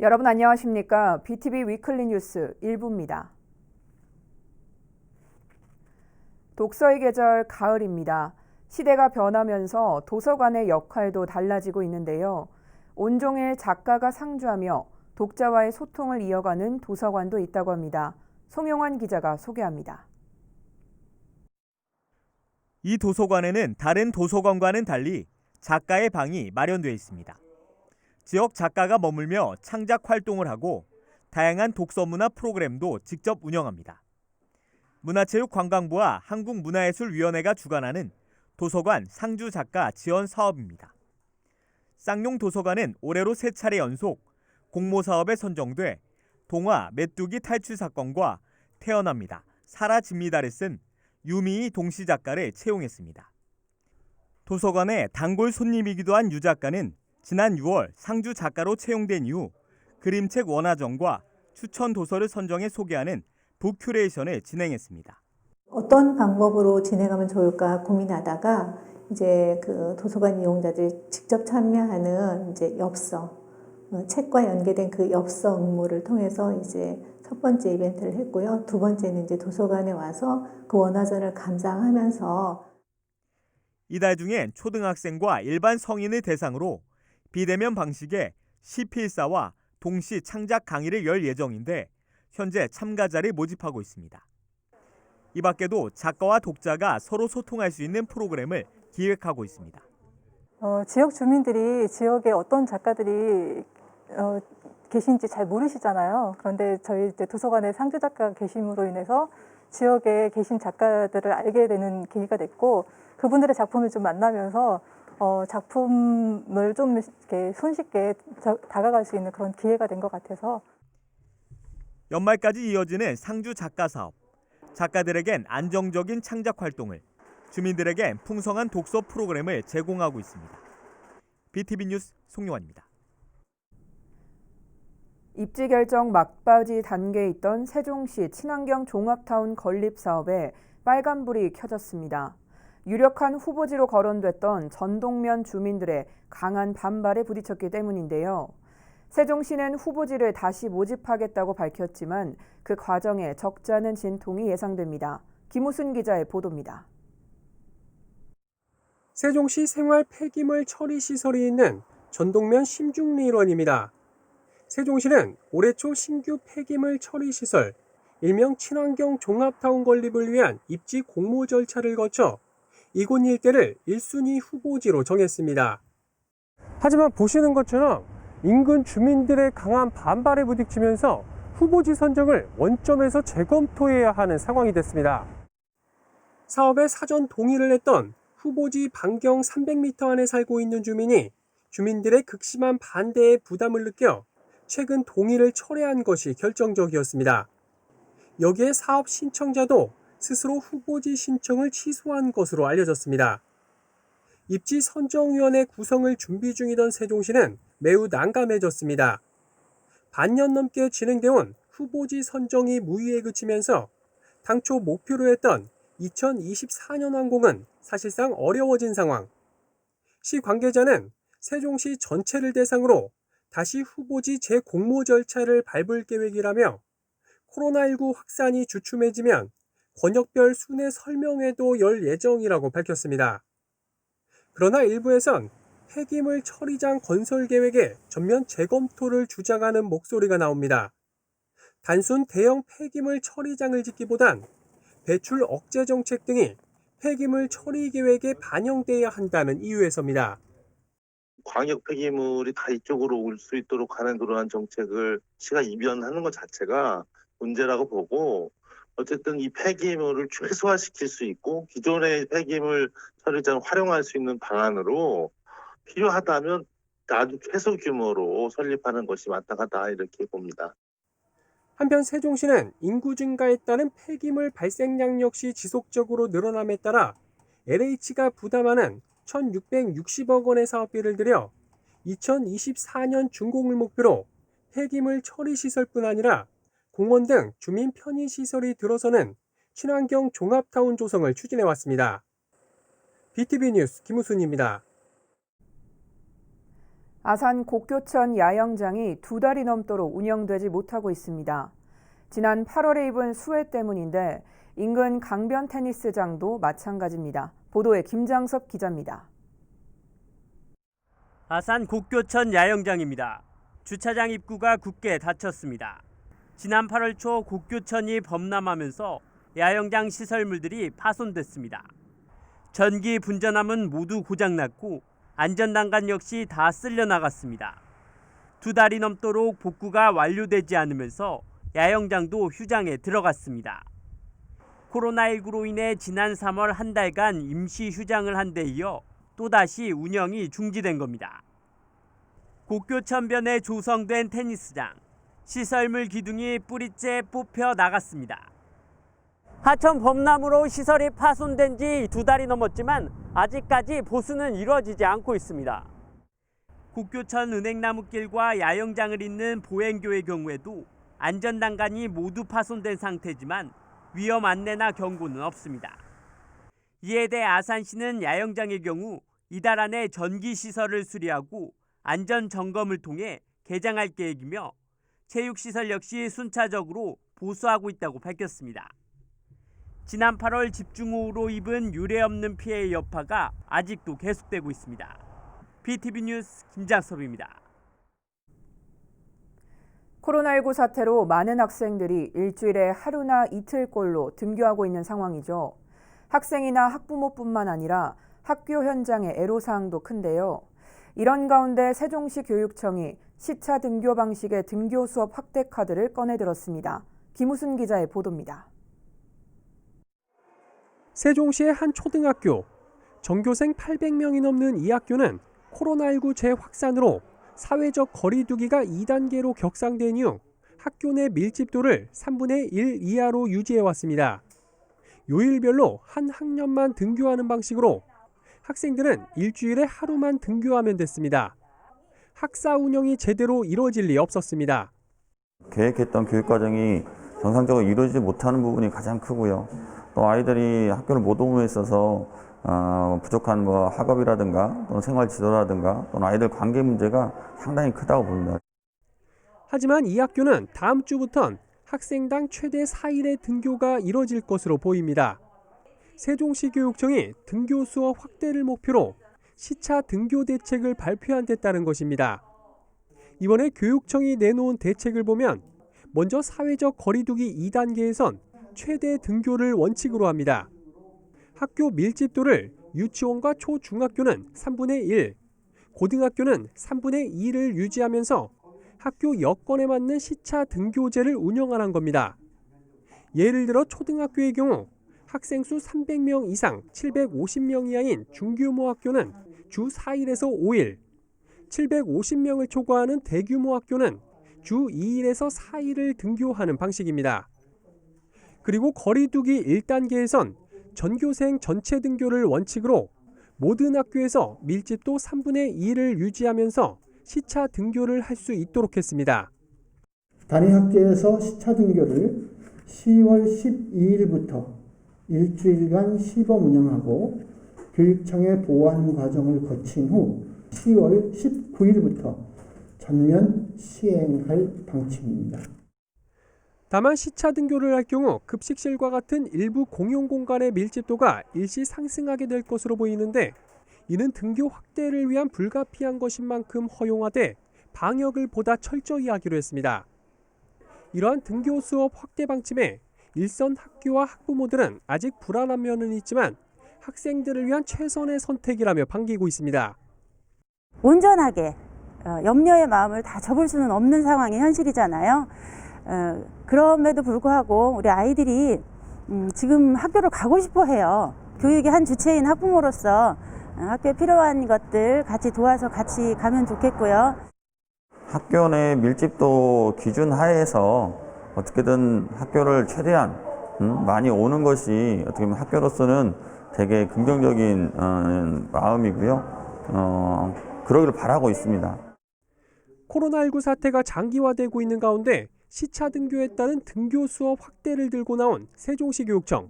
여러분 안녕하십니까? BTV 위클리 뉴스 1부입니다. 독서의 계절 가을입니다. 시대가 변하면서 도서관의 역할도 달라지고 있는데요. 온종일 작가가 상주하며 독자와의 소통을 이어가는 도서관도 있다고 합니다. 송용환 기자가 소개합니다. 이 도서관에는 다른 도서관과는 달리 작가의 방이 마련되어 있습니다. 지역 작가가 머물며 창작 활동을 하고 다양한 독서문화 프로그램도 직접 운영합니다. 문화체육관광부와 한국문화예술위원회가 주관하는 도서관 상주 작가 지원 사업입니다. 쌍용 도서관은 올해로 3차례 연속 공모사업에 선정돼 동화 메뚜기 탈출 사건과 태어납니다. 사라집니다를 쓴 유미희 동시 작가를 채용했습니다. 도서관의 단골 손님이기도 한 유 작가는 지난 6월 상주 작가로 채용된 이후 그림책 원화전과 추천 도서를 선정해 소개하는 북큐레이션을 진행했습니다. 어떤 방법으로 진행하면 좋을까 고민하다가 이제 그 도서관 이용자들이 직접 참여하는 이제 엽서, 책과 연계된 그 엽서 응모를 통해서 이제 첫 번째 이벤트를 했고요. 두 번째는 이제 도서관에 와서 그 원화전을 감상하면서 이달 중엔 초등학생과 일반 성인을 대상으로 비대면 방식의 시필사와 동시 창작 강의를 열 예정인데 현재 참가자를 모집하고 있습니다. 이 밖에도 작가와 독자가 서로 소통할 수 있는 프로그램을 기획하고 있습니다. 지역 주민들이 지역에 어떤 작가들이 계신지 잘 모르시잖아요. 그런데 저희 이제 도서관에 상주 작가가 계심으로 인해서 지역에 계신 작가들을 알게 되는 계기가 됐고 그분들의 작품을 좀 만나면서 작품을 좀 이렇게 손쉽게 다가갈 수 있는 그런 기회가 된 것 같아서 연말까지 이어지는 상주 작가 사업. 작가들에겐 안정적인 창작 활동을, 주민들에겐 풍성한 독서 프로그램을 제공하고 있습니다. BTV 뉴스 송용환입니다. 입지 결정 막바지 단계에 있던 세종시 친환경 종합타운 건립 사업에 빨간불이 켜졌습니다. 유력한 후보지로 거론됐던 전동면 주민들의 강한 반발에 부딪혔기 때문인데요. 세종시는 후보지를 다시 모집하겠다고 밝혔지만 그 과정에 적잖은 진통이 예상됩니다. 김우순 기자의 보도입니다. 세종시 생활 폐기물 처리 시설이 있는 전동면 심중리 일원입니다. 세종시는 올해 초 신규 폐기물 처리 시설, 일명 친환경 종합타운 건립을 위한 입지 공모 절차를 거쳐 이곳 일대를 1순위 후보지로 정했습니다. 하지만 보시는 것처럼 인근 주민들의 강한 반발에 부딪히면서 후보지 선정을 원점에서 재검토해야 하는 상황이 됐습니다. 사업에 사전 동의를 했던 후보지 반경 300m 안에 살고 있는 주민이 주민들의 극심한 반대에 부담을 느껴 최근 동의를 철회한 것이 결정적이었습니다. 여기에 사업 신청자도 스스로 후보지 신청을 취소한 것으로 알려졌습니다. 입지 선정위원회 구성을 준비 중이던 세종시는 매우 난감해졌습니다. 반년 넘게 진행돼온 후보지 선정이 무의에 그치면서 당초 목표로 했던 2024년 완공은 사실상 어려워진 상황. 시 관계자는 세종시 전체를 대상으로 다시 후보지 재공모 절차를 밟을 계획이라며 코로나19 확산이 주춤해지면 권역별 순회 설명회도 열 예정이라고 밝혔습니다. 그러나 일부에선 폐기물 처리장 건설 계획의 전면 재검토를 주장하는 목소리가 나옵니다. 단순 대형 폐기물 처리장을 짓기보단 배출 억제 정책 등이 폐기물 처리 계획에 반영돼야 한다는 이유에서입니다. 광역 폐기물이 다 이쪽으로 올 수 있도록 하는 그러한 정책을 시가 이변하는 것 자체가 문제라고 보고 어쨌든 이 폐기물을 최소화시킬 수 있고 기존의 폐기물 처리장을 활용할 수 있는 방안으로 필요하다면 아주 최소 규모로 설립하는 것이 마땅하다 이렇게 봅니다. 한편 세종시는 인구 증가에 따른 폐기물 발생량 역시 지속적으로 늘어남에 따라 LH가 부담하는 1,660억 원의 사업비를 들여 2024년 준공을 목표로 폐기물 처리 시설뿐 아니라 공원 등 주민 편의 시설이 들어서는 친환경 종합타운 조성을 추진해 왔습니다. BTV 뉴스 김우순입니다. 아산 곡교천 야영장이 2달이 넘도록 운영되지 못하고 있습니다. 지난 8월에 입은 수해 때문인데 인근 강변 테니스장도 마찬가지입니다. 보도에 김장섭 기자입니다. 아산 곡교천 야영장입니다. 주차장 입구가 굳게 닫혔습니다. 지난 8월 초 곡교천이 범람하면서 야영장 시설물들이 파손됐습니다. 전기 분전함은 모두 고장났고 안전난간 역시 다 쓸려나갔습니다. 2달이 넘도록 복구가 완료되지 않으면서 야영장도 휴장에 들어갔습니다. 코로나19로 인해 지난 3월 한 달간 임시 휴장을 한 데 이어 또다시 운영이 중지된 겁니다. 곡교천변에 조성된 테니스장, 시설물 기둥이 뿌리째 뽑혀 나갔습니다. 하천 범람으로 시설이 파손된 지 2달이 넘었지만 아직까지 보수는 이루어지지 않고 있습니다. 곡교천 은행나무길과 야영장을 잇는 보행교의 경우에도 안전난간이 모두 파손된 상태지만 위험 안내나 경고는 없습니다. 이에 대해 아산시는 야영장의 경우 이달 안에 전기시설을 수리하고 안전점검을 통해 개장할 계획이며 체육시설 역시 순차적으로 보수하고 있다고 밝혔습니다. 지난 8월 집중호우로 입은 유례없는 피해의 여파가 아직도 계속되고 있습니다. BTV 뉴스 김장섭입니다. 코로나19 사태로 많은 학생들이 일주일에 하루나 이틀꼴로 등교하고 있는 상황이죠. 학생이나 학부모뿐만 아니라 학교 현장의 애로사항도 큰데요. 이런 가운데 세종시 교육청이 시차 등교 방식의 등교 수업 확대 카드를 꺼내들었습니다. 김우순 기자의 보도입니다. 세종시의 한 초등학교, 전교생 800명이 넘는 이 학교는 코로나19 재확산으로 사회적 거리 두기가 2단계로 격상된 이후 학교 내 밀집도를 3분의 1 이하로 유지해왔습니다. 요일별로 한 학년만 등교하는 방식으로 학생들은 일주일에 하루만 등교하면 됐습니다. 학사 운영이 제대로 이루어질 리 없었습니다. 계획했던 교육과정이 정상적으로 이루어지지 못하는 부분이 가장 크고요. 또 아이들이 학교를 못 오므로 있어서 부족한 학업이라든가 또는 생활 지도라든가 또는 아이들 관계 문제가 상당히 크다고 봅니다. 하지만 이 학교는 다음 주부턴 학생당 최대 4일의 등교가 이뤄질 것으로 보입니다. 세종시 교육청이 등교 수업 확대를 목표로 시차 등교 대책을 발표한 데 따른 것입니다. 이번에 교육청이 내놓은 대책을 보면 먼저 사회적 거리두기 2단계에선 최대 등교를 원칙으로 합니다. 학교 밀집도를 유치원과 초중학교는 3분의 1, 고등학교는 3분의 2를 유지하면서 학교 여건에 맞는 시차 등교제를 운영하는 겁니다. 예를 들어 초등학교의 경우 학생 수 300명 이상 750명 이하인 중규모 학교는 주 4일에서 5일, 750명을 초과하는 대규모 학교는 주 2일에서 4일을 등교하는 방식입니다. 그리고 거리두기 1단계에선 전교생 전체 등교를 원칙으로 모든 학교에서 밀집도 3분의 2를 유지하면서 시차 등교를 할 수 있도록 했습니다. 단위 학교에서 시차 등교를 10월 12일부터 일주일간 시범 운영하고 교육청의 보완 과정을 거친 후 10월 19일부터 전면 시행할 방침입니다. 다만 시차 등교를 할 경우 급식실과 같은 일부 공용 공간의 밀집도가 일시 상승하게 될 것으로 보이는데 이는 등교 확대를 위한 불가피한 것인 만큼 허용하되 방역을 보다 철저히 하기로 했습니다. 이러한 등교 수업 확대 방침에 일선 학교와 학부모들은 아직 불안한 면은 있지만 학생들을 위한 최선의 선택이라며 반기고 있습니다. 온전하게 염려의 마음을 다 접을 수는 없는 상황이 현실이잖아요. 그럼에도 불구하고 우리 아이들이 지금 학교를 가고 싶어 해요. 교육의 한 주체인 학부모로서 학교에 필요한 것들 같이 도와서 같이 가면 좋겠고요. 학교 내 밀집도 기준 하에서 어떻게든 학교를 최대한 많이 오는 것이 어떻게 보면 학교로서는 되게 긍정적인 마음이고요. 그러기를 바라고 있습니다. 코로나19 사태가 장기화되고 있는 가운데 시차 등교에 따른 등교 수업 확대를 들고 나온 세종시 교육청.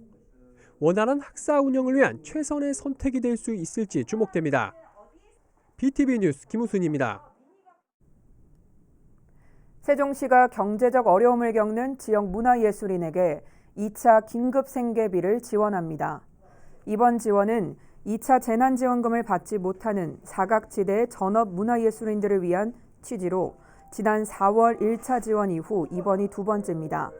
원활한 학사 운영을 위한 최선의 선택이 될 수 있을지 주목됩니다. BTV 뉴스 김우순입니다. 세종시가 경제적 어려움을 겪는 지역 문화예술인에게 2차 긴급 생계비를 지원합니다. 이번 지원은 2차 재난지원금을 받지 못하는 사각지대의 전업 문화예술인들을 위한 취지로 지난 4월 1차 지원 이후 이번이 두 번째입니다.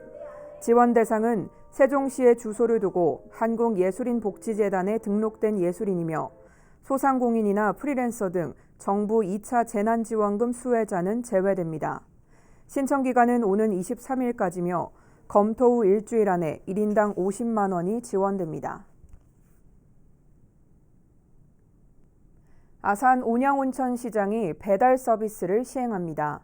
지원 대상은 세종시에 주소를 두고 한국예술인복지재단에 등록된 예술인이며 소상공인이나 프리랜서 등 정부 2차 재난지원금 수혜자는 제외됩니다. 신청 기간은 오는 23일까지며 검토 후 일주일 안에 1인당 50만 원이 지원됩니다. 아산 온양온천시장이 배달 서비스를 시행합니다.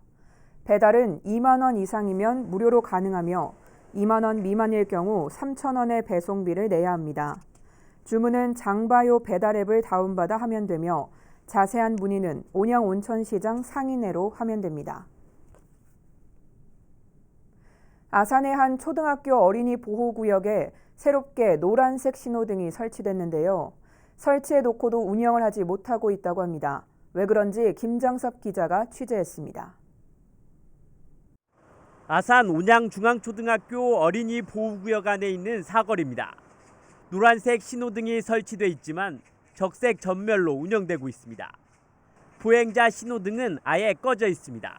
배달은 2만 원 이상이면 무료로 가능하며 2만 원 미만일 경우 3천 원의 배송비를 내야 합니다. 주문은 장바요 배달 앱을 다운받아 하면 되며 자세한 문의는 온양온천시장 상인회로 하면 됩니다. 아산의 한 초등학교 어린이 보호구역에 새롭게 노란색 신호등이 설치됐는데요. 설치해 놓고도 운영을 하지 못하고 있다고 합니다. 왜 그런지 김장섭 기자가 취재했습니다. 아산 온양중앙초등학교 어린이 보호구역 안에 있는 사거리입니다. 노란색 신호등이 설치돼 있지만 적색 전멸로 운영되고 있습니다. 보행자 신호등은 아예 꺼져 있습니다.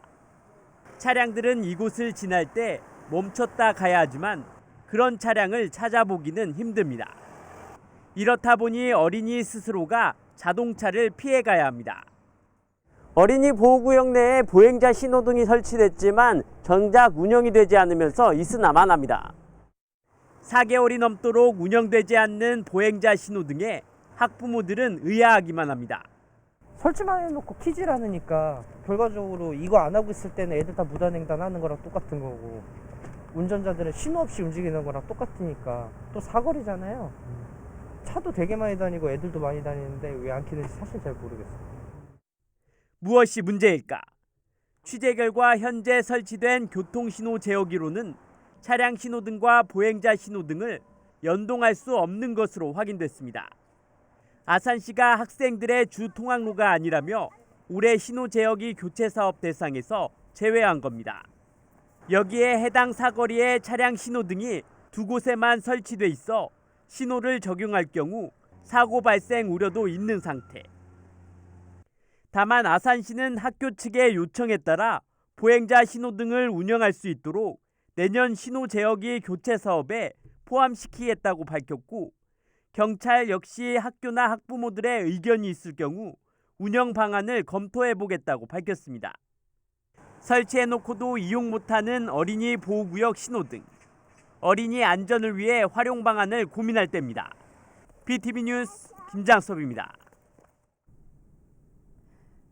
차량들은 이곳을 지날 때 멈췄다 가야 하지만 그런 차량을 찾아보기는 힘듭니다. 이렇다 보니 어린이 스스로가 자동차를 피해 가야 합니다. 어린이 보호구역 내에 보행자 신호등이 설치됐지만 정작 운영이 되지 않으면서 있으나마나입니다. 4개월이 넘도록 운영되지 않는 보행자 신호등에 학부모들은 의아하기만 합니다. 설치만 해놓고 키질 않으니까 결과적으로 이거 안 하고 있을 때는 애들 다 무단횡단 하는 거랑 똑같은 거고 운전자들은 신호 없이 움직이는 거랑 똑같으니까 또 사거리잖아요. 차도 되게 많이 다니고 애들도 많이 다니는데 왜 안 키는지 사실 잘 모르겠어요. 무엇이 문제일까? 취재 결과 현재 설치된 교통신호 제어기로는 차량 신호등과 보행자 신호등을 연동할 수 없는 것으로 확인됐습니다. 아산시가 학생들의 주 통학로가 아니라며 올해 신호 제어기 교체 사업 대상에서 제외한 겁니다. 여기에 해당 사거리에 차량 신호등이 두 곳에만 설치돼 있어 신호를 적용할 경우 사고 발생 우려도 있는 상태. 다만 아산시는 학교 측의 요청에 따라 보행자 신호등을 운영할 수 있도록 내년 신호 제어기 교체 사업에 포함시키겠다고 밝혔고 경찰 역시 학교나 학부모들의 의견이 있을 경우 운영 방안을 검토해보겠다고 밝혔습니다. 설치해놓고도 이용 못하는 어린이 보호구역 신호등. 어린이 안전을 위해 활용 방안을 고민할 때입니다. BTV 뉴스 김장섭입니다.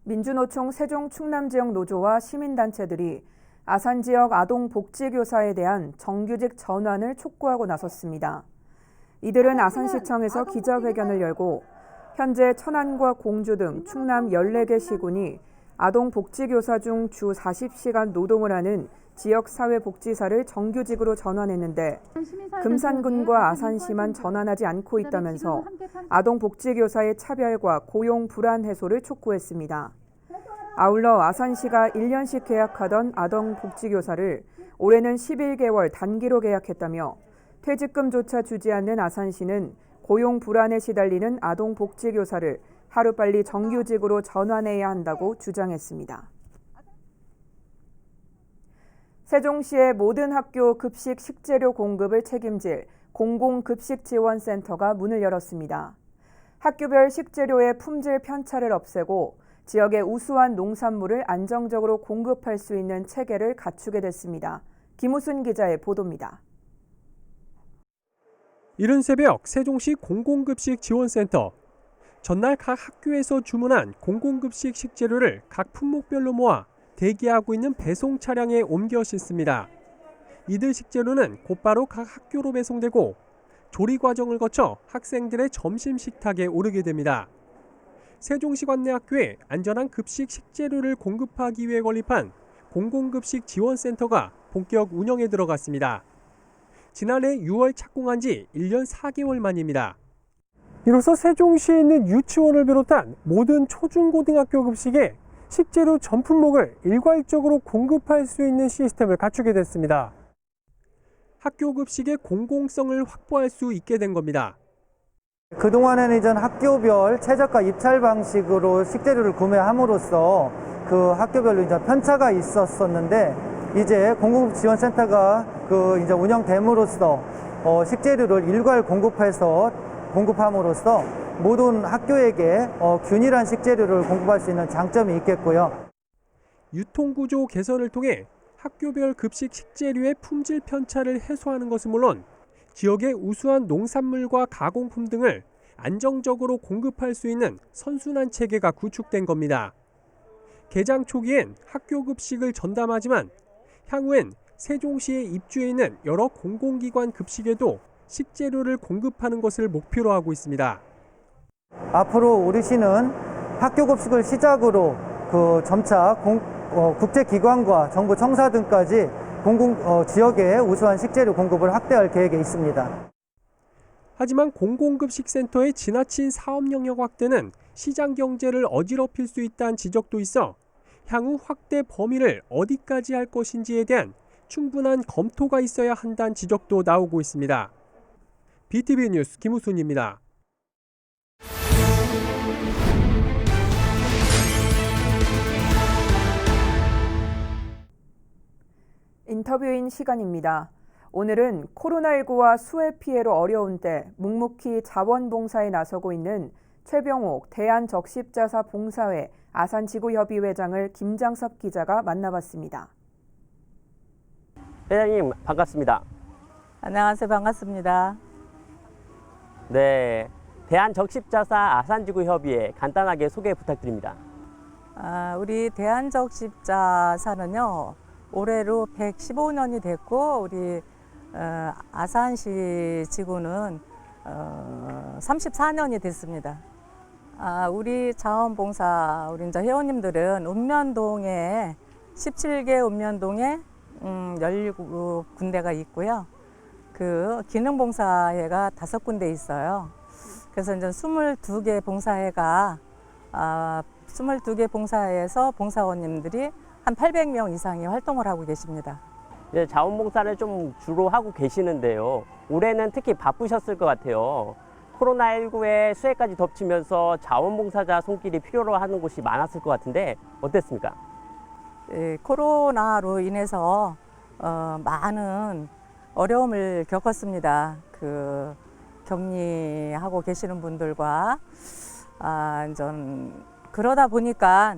민주노총 세종 충남 지역 노조와 시민단체들이 아산 지역 아동 복지교사에 대한 정규직 전환을 촉구하고 나섰습니다. 이들은 아산시청에서 기자회견을 열고 현재 천안과 공주 등 충남 14개 시군이 아동 복지교사 중 주 40시간 노동을 하는 지역사회복지사를 정규직으로 전환했는데 금산군과 아산시만 전환하지 않고 있다면서 아동복지교사의 차별과 고용 불안 해소를 촉구했습니다. 아울러 아산시가 1년씩 계약하던 아동복지교사를 올해는 11개월 단기로 계약했다며 퇴직금조차 주지 않는 아산시는 고용 불안에 시달리는 아동복지교사를 하루빨리 정규직으로 전환해야 한다고 주장했습니다. 세종시의 모든 학교 급식 식재료 공급을 책임질 공공급식지원센터가 문을 열었습니다. 학교별 식재료의 품질 편차를 없애고 지역의 우수한 농산물을 안정적으로 공급할 수 있는 체계를 갖추게 됐습니다. 김우순 기자의 보도입니다. 이른 새벽 세종시 공공급식지원센터. 전날 각 학교에서 주문한 공공급식 식재료를 각 품목별로 모아 대기하고 있는 배송 차량에 옮겨 싣습니다. 이들 식재료는 곧바로 각 학교로 배송되고 조리 과정을 거쳐 학생들의 점심 식탁에 오르게 됩니다. 세종시 관내 학교에 안전한 급식 식재료를 공급하기 위해 건립한 공공급식 지원센터가 본격 운영에 들어갔습니다. 지난해 6월 착공한 지 1년 4개월 만입니다. 이로써 세종시에 있는 유치원을 비롯한 모든 초중고등학교 급식에 식재료 전 품목을 일괄적으로 공급할 수 있는 시스템을 갖추게 됐습니다. 학교 급식의 공공성을 확보할 수 있게 된 겁니다. 그동안에는 이제 학교별 최저가 입찰 방식으로 식재료를 구매함으로써 그 학교별로 이제 편차가 있었었는데 이제 공공지원센터가 이제 운영됨으로써 식재료를 일괄 공급함으로써 모든 학교에게 균일한 식재료를 공급할 수 있는 장점이 있겠고요. 유통구조 개선을 통해 학교별 급식 식재료의 품질 편차를 해소하는 것은 물론 지역의 우수한 농산물과 가공품 등을 안정적으로 공급할 수 있는 선순환 체계가 구축된 겁니다. 개장 초기엔 학교 급식을 전담하지만 향후엔 세종시에 입주해 있는 여러 공공기관 급식에도 식재료를 공급하는 것을 목표로 하고 있습니다. 앞으로 우리 시는 학교 급식을 시작으로 점차 국제기관과 정부 청사 등까지 지역의 우수한 식재료 공급을 확대할 계획에 있습니다. 하지만 공공급식센터의 지나친 사업 영역 확대는 시장 경제를 어지럽힐 수 있다는 지적도 있어 향후 확대 범위를 어디까지 할 것인지에 대한 충분한 검토가 있어야 한다는 지적도 나오고 있습니다. BTV 뉴스 김우순입니다. 인터뷰인 시간입니다. 오늘은 코로나19와 수해 피해로 어려운 때 묵묵히 자원봉사에 나서고 있는 최병옥 대한적십자사 봉사회 아산지구협의회장을 김장섭 기자가 만나봤습니다. 회장님 반갑습니다. 안녕하세요. 반갑습니다. 네, 대한적십자사 아산지구협의회 간단하게 소개 부탁드립니다. 우리 대한적십자사는요. 올해로 115년이 됐고 우리 아산시 지구는 34년이 됐습니다. 우리 자원봉사 우리 이제 회원님들은 읍면동에 17개 읍면동에 17군데가 있고요. 그 기능봉사회가 5군데 있어요. 그래서 이제 22개 봉사회가 22개 봉사회에서 봉사원님들이 한 800명 이상이 활동을 하고 계십니다. 네, 자원봉사를 좀 주로 하고 계시는데요. 올해는 특히 바쁘셨을 것 같아요. 코로나19에 수해까지 덮치면서 자원봉사자 손길이 필요로 하는 곳이 많았을 것 같은데 어땠습니까? 코로나로 인해서 많은 어려움을 겪었습니다. 격리하고 계시는 분들과 그러다 보니까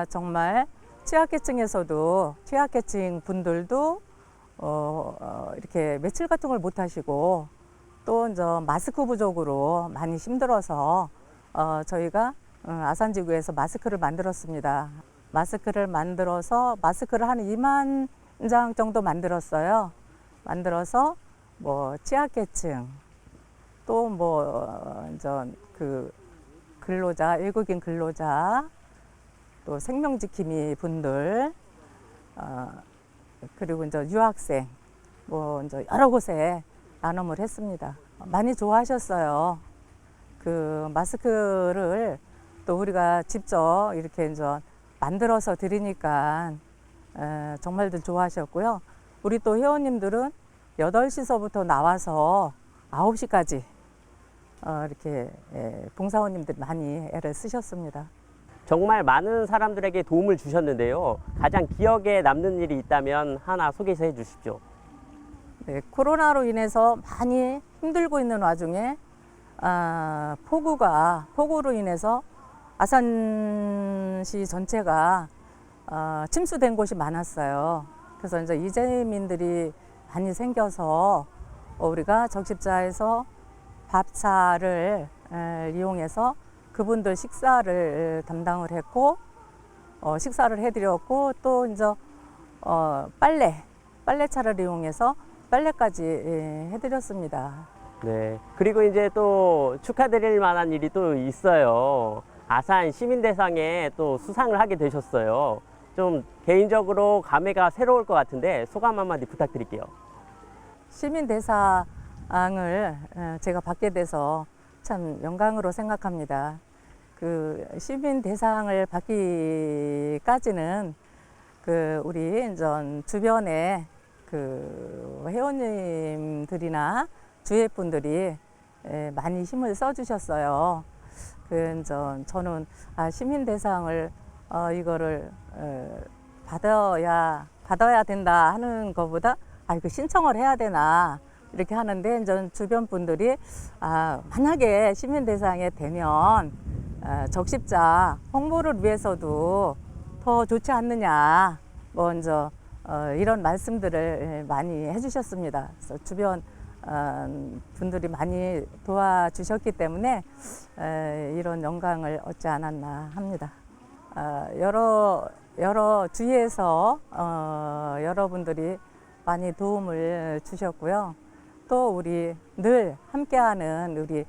정말 취약계층에서도 취약계층 분들도 이렇게 매칠 같은 걸 못 하시고 또 이제 마스크 부족으로 많이 힘들어서 저희가 아산지구에서 마스크를 만들었습니다. 마스크를 만들어서 마스크를 한 2만 장 정도 만들었어요. 만들어서 뭐 취약계층 또 근로자 외국인 근로자 또 생명지킴이 분들 그리고 이제 유학생 이제 여러 곳에 나눔을 했습니다. 많이 좋아하셨어요. 마스크를 또 우리가 직접 이렇게 이제 만들어서 드리니까 정말들 좋아하셨고요. 우리 또 회원님들은 8시서부터 나와서 9시까지 이렇게 봉사원님들 많이 애를 쓰셨습니다. 정말 많은 사람들에게 도움을 주셨는데요. 가장 기억에 남는 일이 있다면 하나 소개해 주십시오. 네, 코로나로 인해서 많이 힘들고 있는 와중에 폭우로 인해서 아산시 전체가 침수된 곳이 많았어요. 그래서 이제 이재민들이 많이 생겨서 우리가 적십자에서 밥차를 이용해서 그분들 식사를 담당을 했고 식사를 해드렸고 또 이제 빨래차를 이용해서 빨래까지 해드렸습니다. 네. 그리고 이제 또 축하드릴 만한 일이 또 있어요. 아산 시민대상에 또 수상을 하게 되셨어요. 좀 개인적으로 감회가 새로울 것 같은데 소감 한마디 부탁드릴게요. 시민대상을 제가 받게 돼서 참 영광으로 생각합니다. 그 시민 대상을 받기까지는 그 우리 전 주변에 그 회원님들이나 주위 분들이 많이 힘을 써주셨어요. 그 저는 시민 대상을 이거를 받아야 된다 하는 것보다 이거 신청을 해야 되나 이렇게 하는데 전 주변 분들이 만약에 시민 대상에 되면 적십자 홍보를 위해서도 더 좋지 않느냐 먼저 이런 말씀들을 많이 해주셨습니다. 그래서 주변 분들이 많이 도와주셨기 때문에 이런 영광을 얻지 않았나 합니다. 여러 주위에서 여러분들이 많이 도움을 주셨고요. 또 우리 늘 함께하는 우리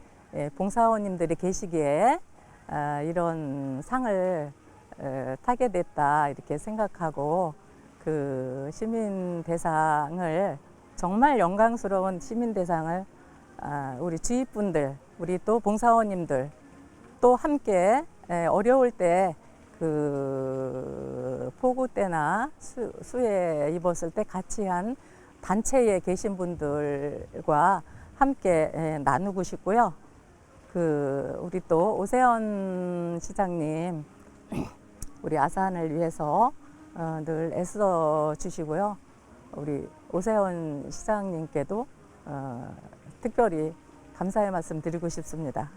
봉사원님들이 계시기에 이런 상을 타게 됐다 이렇게 생각하고 그 시민 대상을 정말 영광스러운 시민 대상을 우리 주위 분들, 우리 또 봉사원님들 또 함께 어려울 때 그 폭우 때나 수해 입었을 때 같이 한 단체에 계신 분들과 함께 나누고 싶고요. 그 우리 또 오세훈 시장님 우리 아산을 위해서 늘 애써 주시고요. 우리 오세훈 시장님께도 특별히 감사의 말씀 드리고 싶습니다.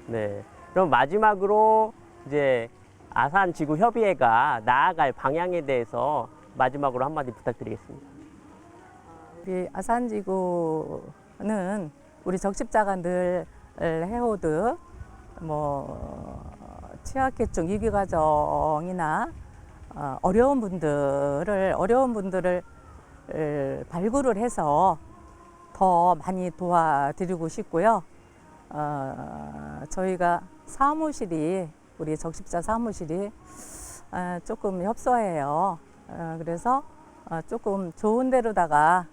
네. 그럼 마지막으로 이제 아산지구협의회가 나아갈 방향에 대해서 마지막으로 한마디 부탁드리겠습니다. 우리 아산지구는 우리 적십자가 늘 해오듯 취약계층 위기 과정이나 어려운 분들을 발굴을 해서 더 많이 도와드리고 싶고요. 저희가 사무실이 우리 적십자 사무실이 조금 협소해요. 그래서 조금 좋은 데로다가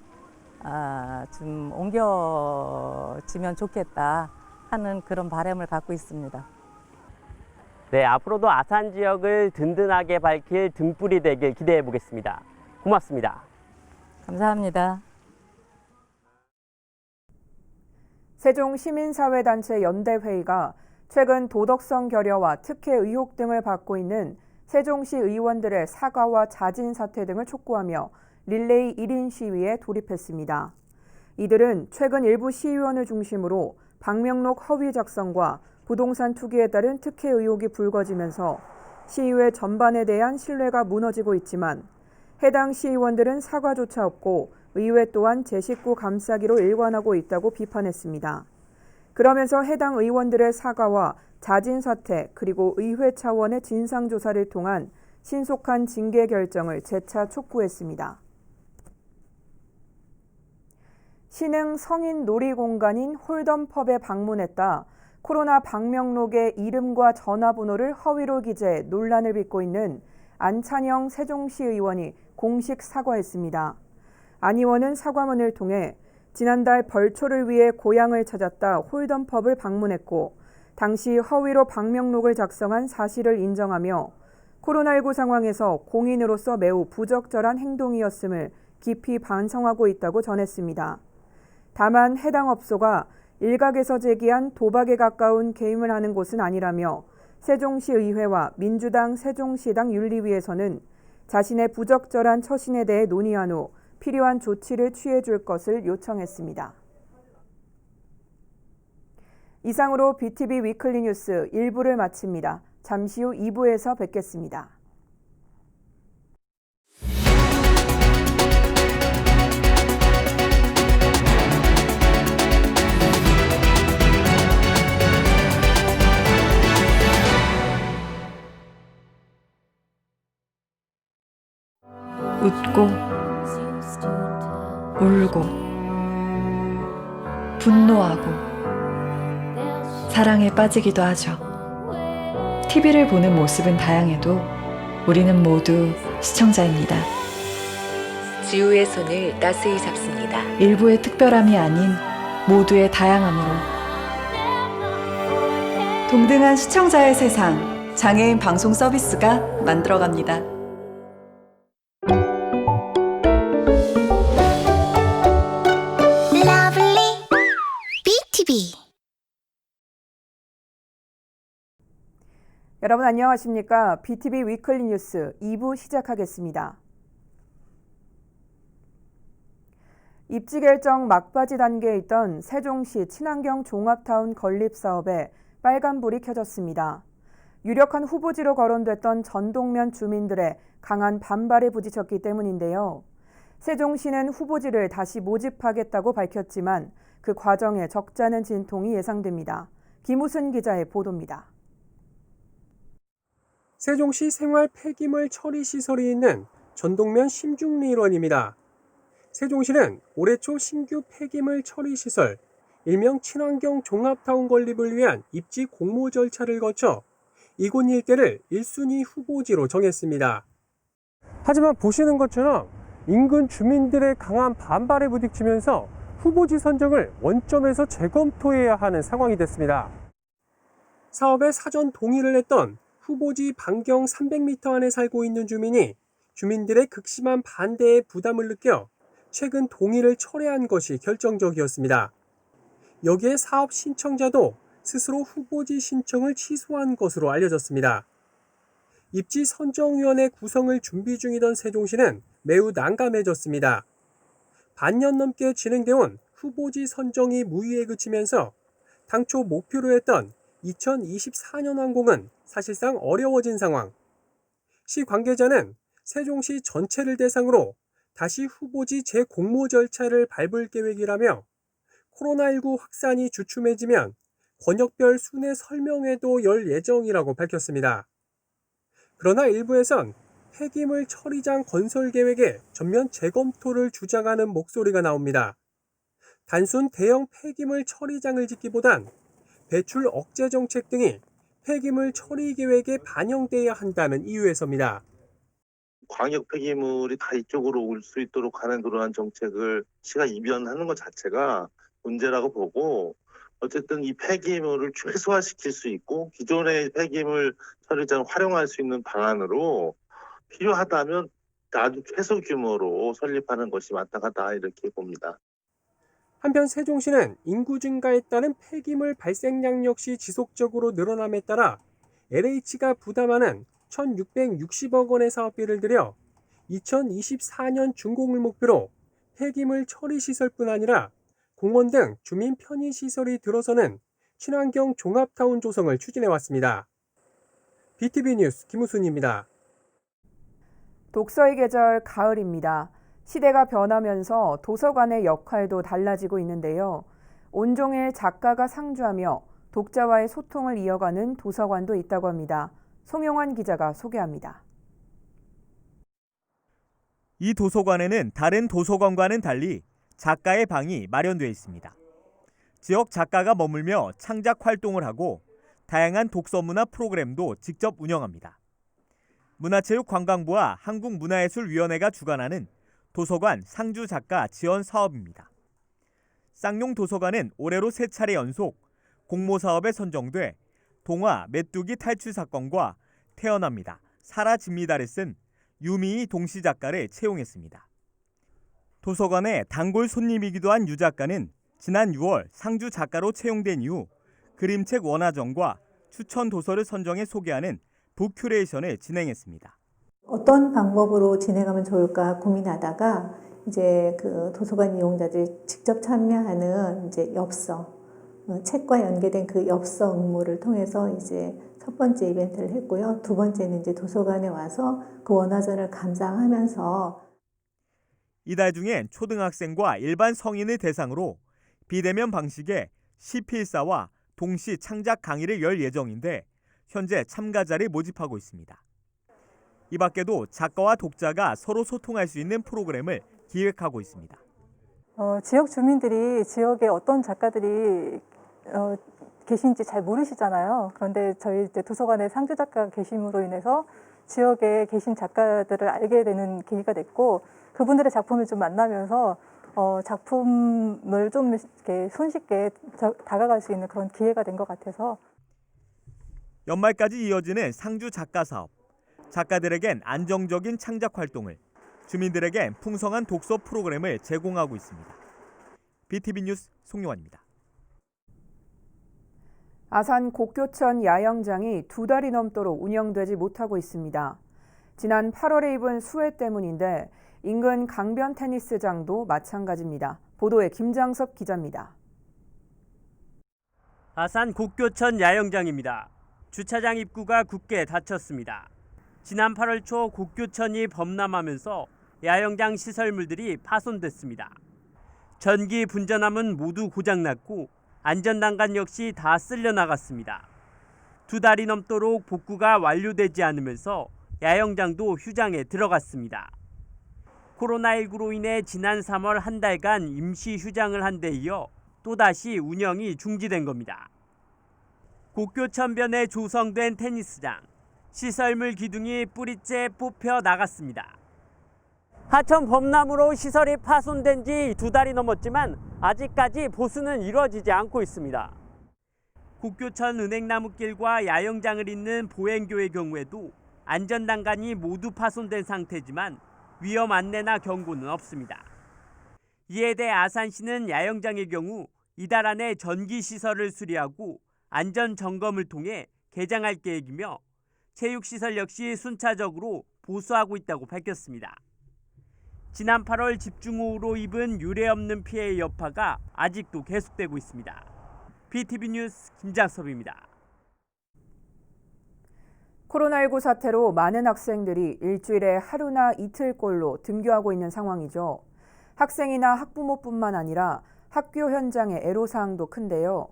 좀 옮겨지면 좋겠다 하는 그런 바람을 갖고 있습니다. 네, 앞으로도 아산 지역을 든든하게 밝힐 등불이 되길 기대해 보겠습니다. 고맙습니다. 감사합니다. 세종시민사회단체 연대회의가 최근 도덕성 결여와 특혜 의혹 등을 받고 있는 세종시 의원들의 사과와 자진 사퇴 등을 촉구하며 릴레이 1인 시위에 돌입했습니다. 이들은 최근 일부 시의원을 중심으로 방명록 허위 작성과 부동산 투기에 따른 특혜 의혹이 불거지면서 시의회 전반에 대한 신뢰가 무너지고 있지만 해당 시의원들은 사과조차 없고 의회 또한 제 식구 감싸기로 일관하고 있다고 비판했습니다. 그러면서 해당 의원들의 사과와 자진 사퇴 그리고 의회 차원의 진상조사를 통한 신속한 징계 결정을 재차 촉구했습니다. 신흥 성인 놀이공간인 홀덤펍에 방문했다 코로나 방명록에 이름과 전화번호를 허위로 기재해 논란을 빚고 있는 안찬영 세종시 의원이 공식 사과했습니다. 안 의원은 사과문을 통해 지난달 벌초를 위해 고향을 찾았다 홀덤펍을 방문했고 당시 허위로 방명록을 작성한 사실을 인정하며 코로나19 상황에서 공인으로서 매우 부적절한 행동이었음을 깊이 반성하고 있다고 전했습니다. 다만 해당 업소가 일각에서 제기한 도박에 가까운 게임을 하는 곳은 아니라며 세종시 의회와 민주당 세종시당 윤리위에서는 자신의 부적절한 처신에 대해 논의한 후 필요한 조치를 취해 줄 것을 요청했습니다. 이상으로 BTV 위클리 뉴스 1부를 마칩니다. 잠시 후 2부에서 뵙겠습니다. 웃고 울고 분노하고 사랑에 빠지기도 하죠. TV를 보는 모습은 다양해도 우리는 모두 시청자입니다. 지우의 손을 따스히 잡습니다. 일부의 특별함이 아닌 모두의 다양함으로 동등한 시청자의 세상, 장애인 방송 서비스가 만들어갑니다. 러블리 BTV. 여러분 안녕하십니까? BTV 위클리 뉴스 2부 시작하겠습니다. 입지 결정 막바지 단계에 있던 세종시 친환경 종합타운 건립 사업에 빨간불이 켜졌습니다. 유력한 후보지로 거론됐던 전동면 주민들의 강한 반발에 부딪혔기 때문인데요. 세종시는 후보지를 다시 모집하겠다고 밝혔지만 그 과정에 적잖은 진통이 예상됩니다. 김우순 기자의 보도입니다. 세종시 생활 폐기물 처리 시설이 있는 전동면 심중리원입니다. 세종시는 올해 초 신규 폐기물 처리 시설, 일명 친환경 종합타운 건립을 위한 입지 공모 절차를 거쳐 이곳 일대를 1순위 후보지로 정했습니다. 하지만 보시는 것처럼 인근 주민들의 강한 반발에 부딪히면서 후보지 선정을 원점에서 재검토해야 하는 상황이 됐습니다. 사업에 사전 동의를 했던 후보지 반경 300m 안에 살고 있는 주민이 주민들의 극심한 반대에 부담을 느껴 최근 동의를 철회한 것이 결정적이었습니다. 여기에 사업 신청자도 스스로 후보지 신청을 취소한 것으로 알려졌습니다. 입지 선정위원회 구성을 준비 중이던 세종시는 매우 난감해졌습니다. 반년 넘게 진행돼 온 후보지 선정이 무의에 그치면서 당초 목표로 했던 2024년 완공은 사실상 어려워진 상황. 시 관계자는 세종시 전체를 대상으로 다시 후보지 재공모 절차를 밟을 계획이라며 코로나19 확산이 주춤해지면 권역별 순회 설명회도 열 예정이라고 밝혔습니다. 그러나 일부에선 폐기물 처리장 건설 계획의 전면 재검토를 주장하는 목소리가 나옵니다. 단순 대형 폐기물 처리장을 짓기보단 배출 억제 정책 등이 폐기물 처리 계획에 반영돼야 한다는 이유에서입니다. 광역 폐기물이 다 이쪽으로 올 수 있도록 하는 그러한 정책을 시가 이변하는 것 자체가 문제라고 보고, 어쨌든 이 폐기물을 최소화시킬 수 있고 기존의 폐기물 처리장을 활용할 수 있는 방안으로 필요하다면 아주 최소 규모로 설립하는 것이 마땅하다 이렇게 봅니다. 한편 세종시는 인구 증가에 따른 폐기물 발생량 역시 지속적으로 늘어남에 따라 LH가 부담하는 1,660억 원의 사업비를 들여 2024년 준공을 목표로 폐기물 처리 시설뿐 아니라 공원 등 주민 편의 시설이 들어서는 친환경 종합타운 조성을 추진해왔습니다. BTV 뉴스 김우순입니다. 독서의 계절 가을입니다. 시대가 변하면서 도서관의 역할도 달라지고 있는데요. 온종일 작가가 상주하며 독자와의 소통을 이어가는 도서관도 있다고 합니다. 송용환 기자가 소개합니다. 이 도서관에는 다른 도서관과는 달리 작가의 방이 마련되어 있습니다. 지역 작가가 머물며 창작 활동을 하고 다양한 독서 문화 프로그램도 직접 운영합니다. 문화체육관광부와 한국문화예술위원회가 주관하는 도서관 상주 작가 지원 사업입니다. 쌍용 도서관은 올해로 3차례 연속 공모 사업에 선정돼 동화 메뚜기 탈출 사건과 태어납니다, 사라집니다를 쓴 유미희 동시 작가를 채용했습니다. 도서관의 단골 손님이기도 한 유 작가는 지난 6월 상주 작가로 채용된 이후 그림책 원화전과 추천 도서를 선정해 소개하는 북큐레이션을 진행했습니다. 어떤 방법으로 진행하면 좋을까 고민하다가 이제 그 도서관 이용자들이 직접 참여하는 이제 엽서, 책과 연계된 그 엽서 응모를 통해서 이제 첫 번째 이벤트를 했고요. 두 번째는 이제 도서관에 와서 그 원화전을 감상하면서 이달 중엔 초등학생과 일반 성인을 대상으로 비대면 방식의 시필사와 동시 창작 강의를 열 예정인데 현재 참가자를 모집하고 있습니다. 이 밖에도 작가와 독자가 서로 소통할 수 있는 프로그램을 기획하고 있습니다. 지역 주민들이 지역에 어떤 작가들이 계신지 잘 모르시잖아요. 그런데 저희 이제 도서관에 상주 작가가 계심으로 인해서 지역에 계신 작가들을 알게 되는 계기가 됐고, 그분들의 작품을 좀 만나면서 작품을 좀 이렇게 손쉽게 다가갈 수 있는 그런 기회가 된 것 같아서. 연말까지 이어지는 상주 작가 사업. 작가들에겐 안정적인 창작 활동을, 주민들에겐 풍성한 독서 프로그램을 제공하고 있습니다. BTV 뉴스 송용환입니다. 아산 곡교천 야영장이 2달이 넘도록 운영되지 못하고 있습니다. 지난 8월에 입은 수해 때문인데 인근 강변 테니스장도 마찬가지입니다. 보도에 김장섭 기자입니다. 아산 곡교천 야영장입니다. 주차장 입구가 굳게 닫혔습니다. 지난 8월 초 곡교천이 범람하면서 야영장 시설물들이 파손됐습니다. 전기 분전함은 모두 고장났고 안전난간 역시 다 쓸려나갔습니다. 2달이 넘도록 복구가 완료되지 않으면서 야영장도 휴장에 들어갔습니다. 코로나19로 인해 지난 3월 한 달간 임시 휴장을 한 데 이어 또다시 운영이 중지된 겁니다. 곡교천변에 조성된 테니스장, 시설물 기둥이 뿌리째 뽑혀 나갔습니다. 하천 범람으로 시설이 파손된 지 2달이 넘었지만 아직까지 보수는 이루어지지 않고 있습니다. 곡교천 은행나무길과 야영장을 잇는 보행교의 경우에도 안전난간이 모두 파손된 상태지만 위험 안내나 경고는 없습니다. 이에 대해 아산시는 야영장의 경우 이달 안에 전기시설을 수리하고 안전점검을 통해 개장할 계획이며 체육시설 역시 순차적으로 보수하고 있다고 밝혔습니다. 지난 8월 집중호우로 입은 유례없는 피해의 여파가 아직도 계속되고 있습니다. BTV 뉴스 김장섭입니다. 코로나19 사태로 많은 학생들이 일주일에 하루나 이틀꼴로 등교하고 있는 상황이죠. 학생이나 학부모뿐만 아니라 학교 현장의 애로사항도 큰데요.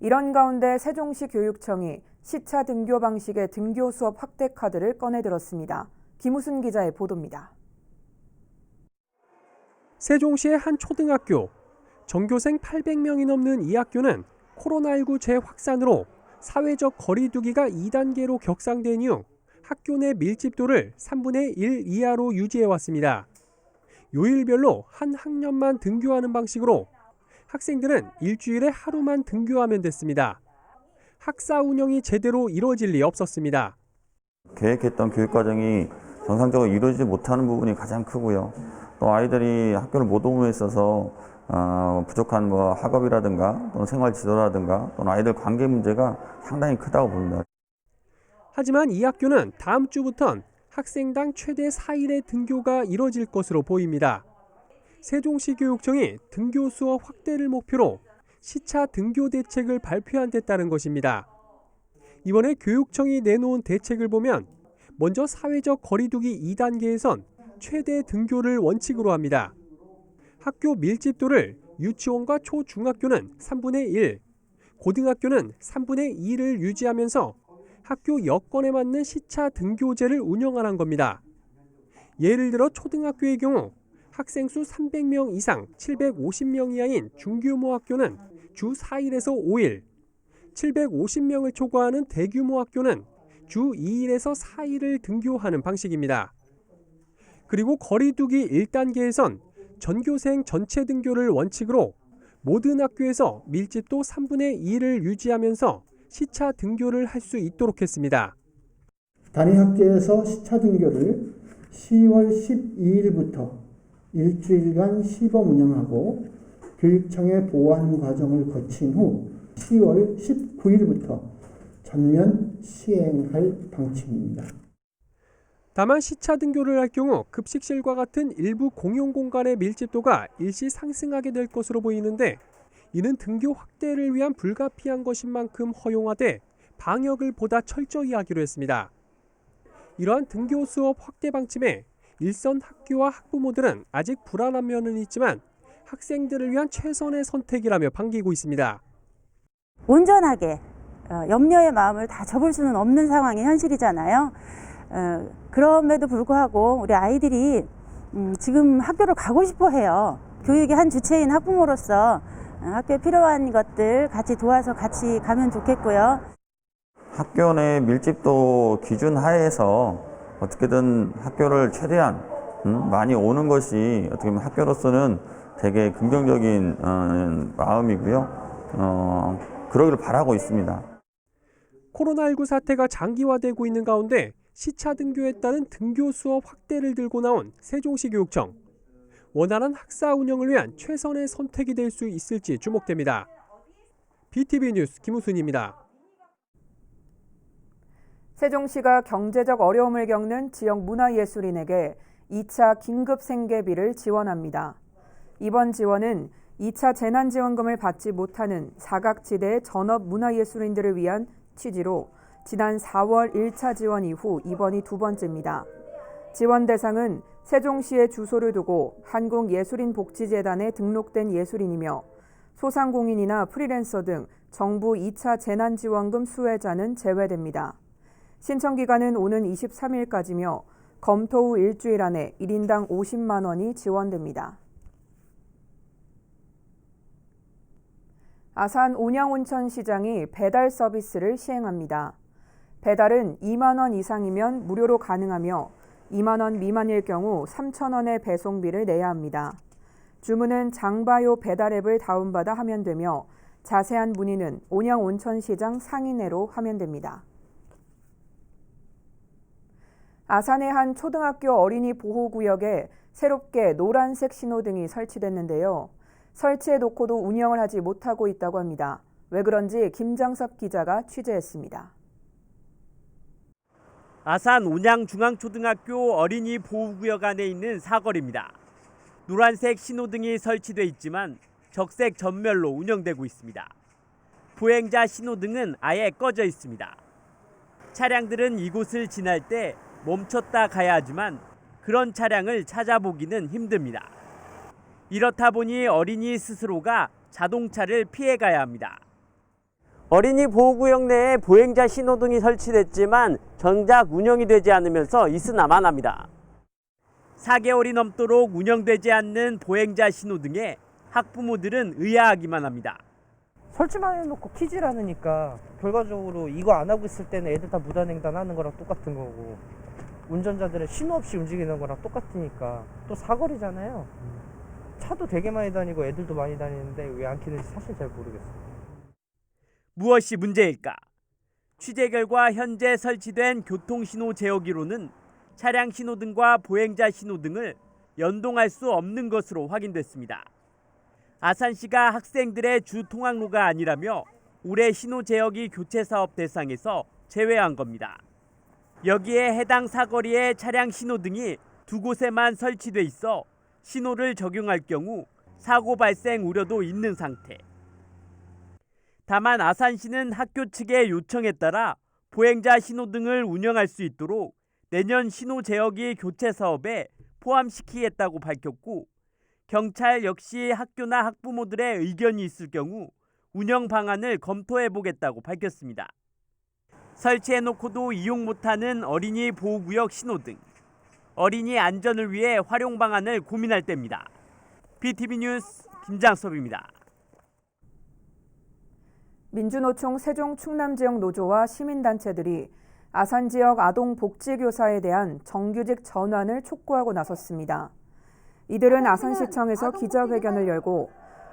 이런 가운데 세종시 교육청이 시차 등교 방식의 등교 수업 확대 카드를 꺼내들었습니다. 김우순 기자의 보도입니다. 세종시의 한 초등학교, 전교생 800명이 넘는 이 학교는 코로나19 재확산으로 사회적 거리두기가 2단계로 격상된 이후 학교 내 밀집도를 3분의 1 이하로 유지해왔습니다. 요일별로 한 학년만 등교하는 방식으로 학생들은 일주일에 하루만 등교하면 됐습니다. 학사 운영이 제대로 이루어질 리 없었습니다. 계획했던 교육과정이 정상적으로 이루어지지 못하는 부분이 가장 크고요. 또 아이들이 학교를 못 오므로 있어서 부족한 학업이라든가 또는 생활 지도라든가 또는 아이들 관계 문제가 상당히 크다고 봅니다. 하지만 이 학교는 다음 주부턴 학생당 최대 4일의 등교가 이뤄질 것으로 보입니다. 세종시 교육청이 등교 수업 확대를 목표로 시차 등교 대책을 발표한 데 따른 것입니다. 이번에 교육청이 내놓은 대책을 보면 먼저 사회적 거리두기 2단계에선 최대 등교를 원칙으로 합니다. 학교 밀집도를 유치원과 초중학교는 3분의 1, 고등학교는 3분의 2를 유지하면서 학교 여건에 맞는 시차 등교제를 운영하는 겁니다. 예를 들어 초등학교의 경우 학생 수 300명 이상 750명 이하인 중규모 학교는 주 4일에서 5일, 750명을 초과하는 대규모 학교는 주 2일에서 4일을 등교하는 방식입니다. 그리고 거리두기 1단계에선 전교생 전체 등교를 원칙으로 모든 학교에서 밀집도 3분의 2를 유지하면서 시차 등교를 할 수 있도록 했습니다. 단위 학교에서 시차 등교를 10월 12일부터 일주일간 시범 운영하고 교육청의 보완 과정을 거친 후 10월 19일부터 전면 시행할 방침입니다. 다만 시차 등교를 할 경우 급식실과 같은 일부 공용 공간의 밀집도가 일시 상승하게 될 것으로 보이는데 이는 등교 확대를 위한 불가피한 것인 만큼 허용하되 방역을 보다 철저히 하기로 했습니다. 이러한 등교 수업 확대 방침에 일선 학교와 학부모들은 아직 불안한 면은 있지만 학생들을 위한 최선의 선택이라며 반기고 있습니다. 온전하게 염려의 마음을 다 접을 수는 없는 상황이 현실이잖아요. 그럼에도 불구하고 우리 아이들이 지금 학교를 가고 싶어 해요. 교육의 한 주체인 학부모로서 학교에 필요한 것들 같이 도와서 같이 가면 좋겠고요. 학교 내 밀집도 기준 하에서 어떻게든 학교를 최대한 많이 오는 것이 어떻게 보면 학교로서는 되게 긍정적인 마음이고요. 그러기를 바라고 있습니다. 코로나19 사태가 장기화되고 있는 가운데 시차 등교에 따른 등교 수업 확대를 들고 나온 세종시 교육청. 원활한 학사 운영을 위한 최선의 선택이 될 수 있을지 주목됩니다. BTV 뉴스 김우순입니다. 세종시가 경제적 어려움을 겪는 지역 문화예술인에게 2차 긴급 생계비를 지원합니다. 이번 지원은 2차 재난지원금을 받지 못하는 사각지대의 전업 문화예술인들을 위한 취지로 지난 4월 1차 지원 이후 이번이 두 번째입니다. 지원 대상은 세종시에 주소를 두고 한국예술인복지재단에 등록된 예술인이며 소상공인이나 프리랜서 등 정부 2차 재난지원금 수혜자는 제외됩니다. 신청 기간은 오는 23일까지며 검토 후 일주일 안에 1인당 50만 원이 지원됩니다. 아산 온양온천시장이 배달 서비스를 시행합니다. 배달은 2만 원 이상이면 무료로 가능하며 2만 원 미만일 경우 3천 원의 배송비를 내야 합니다. 주문은 장바요 배달 앱을 다운받아 하면 되며 자세한 문의는 온양온천시장 상인회로 하면 됩니다. 아산의 한 초등학교 어린이 보호구역에 새롭게 노란색 신호등이 설치됐는데요. 설치해 놓고도 운영을 하지 못하고 있다고 합니다. 왜 그런지 김장섭 기자가 취재했습니다. 아산 온양중앙초등학교 어린이 보호구역 안에 있는 사거리입니다. 노란색 신호등이 설치돼 있지만 적색 전멸로 운영되고 있습니다. 보행자 신호등은 아예 꺼져 있습니다. 차량들은 이곳을 지날 때 멈췄다 가야 하지만 그런 차량을 찾아보기는 힘듭니다. 이렇다 보니 어린이 스스로가 자동차를 피해 가야 합니다. 어린이 보호구역 내에 보행자 신호등이 설치됐지만 정작 운영이 되지 않으면서 이스나만합니다. 4개월이 넘도록 운영되지 않는 보행자 신호등에 학부모들은 의아하기만 합니다. 설치만 해놓고 키질 않으니까 결과적으로 이거 안 하고 있을 때는 애들 다 무단횡단하는 거랑 똑같은 거고 운전자들은 신호 없이 움직이는 거랑 똑같으니까 또 사거리잖아요. 차도 되게 많이 다니고 애들도 많이 다니는데 왜 안 키는지 사실 잘 모르겠어요. 무엇이 문제일까? 취재 결과 현재 설치된 교통신호 제어기로는 차량 신호등과 보행자 신호등을 연동할 수 없는 것으로 확인됐습니다. 아산시가 학생들의 주 통학로가 아니라며 올해 신호 제어기 교체 사업 대상에서 제외한 겁니다. 여기에 해당 사거리에 차량 신호등이 두 곳에만 설치돼 있어 신호를 적용할 경우 사고 발생 우려도 있는 상태. 다만 아산시는 학교 측의 요청에 따라 보행자 신호등을 운영할 수 있도록 내년 신호 제어기 교체 사업에 포함시키겠다고 밝혔고 경찰 역시 학교나 학부모들의 의견이 있을 경우 운영 방안을 검토해보겠다고 밝혔습니다. 설치해놓고도 이용 못하는 어린이 보호구역 신호등. 어린이 안전을 위해 활용 방안을 고민할 때입니다. BTV 뉴스 김장섭입니다. 민주노총 세종 충남지역 노조와 시민단체들이 아산 지역 아동복지교사에 대한 정규직 전환을 촉구하고 나섰습니다. 이들은 아산시청에서 기자회견을 열고